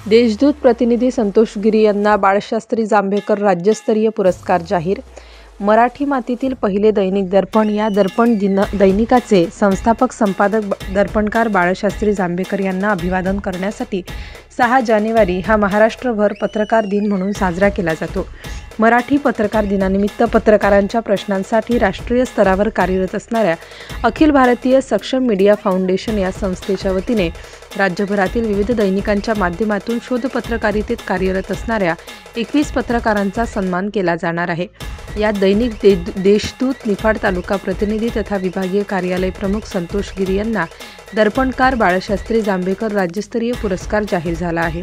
देशदूत प्रतिनिधी संतोष गिरी यांना बाळशास्त्री जांभेकर राज्यस्तरीय पुरस्कार जाहीर। मराठी मातीतील पहिले दैनिक दर्पण या दर्पण दैनिकाचे संस्थापक संपादक दर्पणकार बाळशास्त्री जांभेकर यांना अभिवादन करण्यासाठी 6 जानेवारी हा महाराष्ट्रभर पत्रकार दिन म्हणून साजरा केला जातो। मराठी पत्रकार दिनानिमित्त पत्रकारांच्या प्रश्नांसाठी राष्ट्रीय स्तरावर कार्यरत असणाऱ्या अखिल भारतीय सक्षम मीडिया फाउंडेशन या संस्थेच्या वतीने राज्यभरातील विविध दैनिकांच्या माध्यमातून शोध पत्रकारितेत कार्यरत असणाऱ्या 21 पत्रकारांचा सन्मान केला जाणार आहे। यात दैनिक देशदूत निफाड तालुका प्रतिनिधी तथा विभागीय कार्यालय प्रमुख संतोष गिरी यांना दर्पणकार बाळशास्त्री जांभेकर राज्यस्तरीय पुरस्कार जाहीर झाला आहे।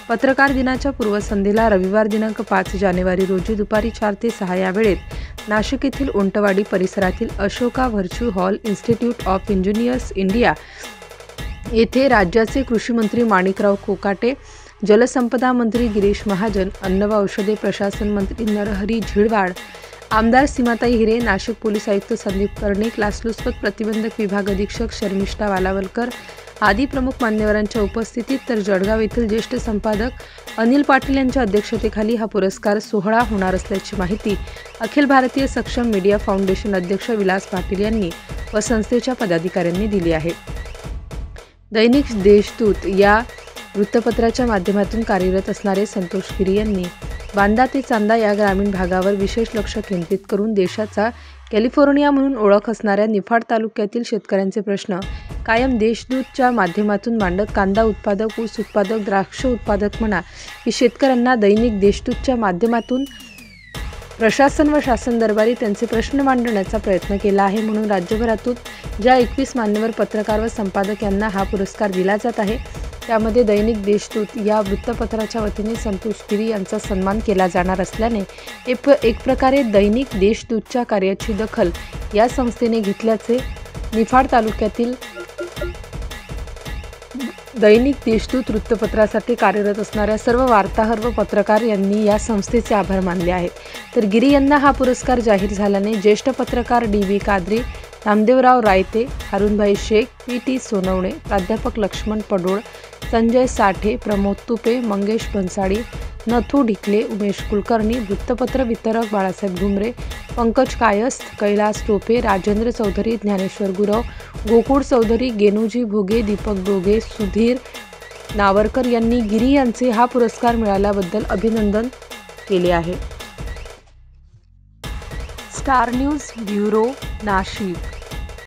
पत्रकार दिनाच्या पूर्वसंध्येला रविवार दिनांक 5 जानेवारी रोजी दुपारी 4 ते 6 या वेळेत नाशिक येथील उंटवाडी परिसरातील Ashoka virtue hall institute of engineers India येथे राज्याचे कृषी मंत्री माणिकराव कोकाटे, जलसंपदा मंत्री गिरीश महाजन, अन्न व औषधे प्रशासन मंत्री नरहरी झिरवाळ, आमदार सीमाताई हिरे, नाशिक पोलीस आयुक्त संदीप कर्णिक, लाचलुचपत प्रतिबंधक विभाग अधीक्षक शर्मिष्ठा वालावलकर आदी प्रमुख मान्यवरांच्या उपस्थितीत तर जळगाव येथील ज्येष्ठ संपादक अनिल पाटील यांच्या अध्यक्षतेखाली हा पुरस्कार सोहळा होणार असल्याची माहिती अखिल भारतीय सक्षम मीडिया फाउंडेशन अध्यक्ष विलास पाटील यांनी व संस्थेच्या पदाधिकाऱ्यांनी दिली आहे। दैनिक देशदूत या वृत्तपत्राच्या माध्यमातून कार्यरत असणारे संतोष गिरी यांनी बांदा ते चांदा या ग्रामीण भागावर विशेष लक्ष केंद्रित करून देशाचा कॅलिफोर्निया म्हणून ओळख असणाऱ्या निफाड तालुक्यातील शेतकऱ्यांचे प्रश्न कायम देशदूतच्या माध्यमातून मांडत कांदा उत्पादक, ऊस उत्पादक, द्राक्ष उत्पादक म्हणा की शेतकऱ्यांना दैनिक देशदूतच्या माध्यमातून प्रशासन व शासन दरबारी त्यांचे प्रश्न मांडण्याचा प्रयत्न केला आहे। म्हणून राज्यभरातून ज्या 21 मान्यवर पत्रकार व संपादक यांना हा पुरस्कार दिला जात आहे त्यामध्ये दैनिक देशदूत या वृत्तपत्राच्या वतीने संतोष गिरी यांचा सन्मान केला जाणार असल्याने एक प्रकारे दैनिक देशदूतच्या कार्याची दखल या संस्थेने घेतल्याचे निफाड तालुक्यातील दैनिक देशदूत वृत्तपत्रासाठी कार्यरत असणाऱ्या सर्व वार्ताहर व पत्रकार यांनी या संस्थेचे आभार मानले आहेत। तर गिरी यांना हा पुरस्कार जाहीर झाल्याने ज्येष्ठ पत्रकार डी.व्ही. कादरी, नामदेवराव रायते, हारुनभाई शेख, पी.टी. सोनवणे, प्राध्यापक लक्ष्मण पडोळ, संजय साठे, प्रमोद तुपे, मंगेश भन्साळी, नथू ढिकले, उमेश कुलकर्णी, वृत्तपत्र वितरक बाळासाहेब घुमरे, पंकज कायस्थ, कैलास टोपे, राजेंद्र चौधरी, ज्ञानेश्वर गुरव, गोकुळ चौधरी, गेनुजी भोगे, दीपक डोगे, सुधीर नावरकर यांनी गिरी यांचे हा पुरस्कार मिळाल्याबद्दल अभिनंदन केले आहे। Star news bureau, Nashik.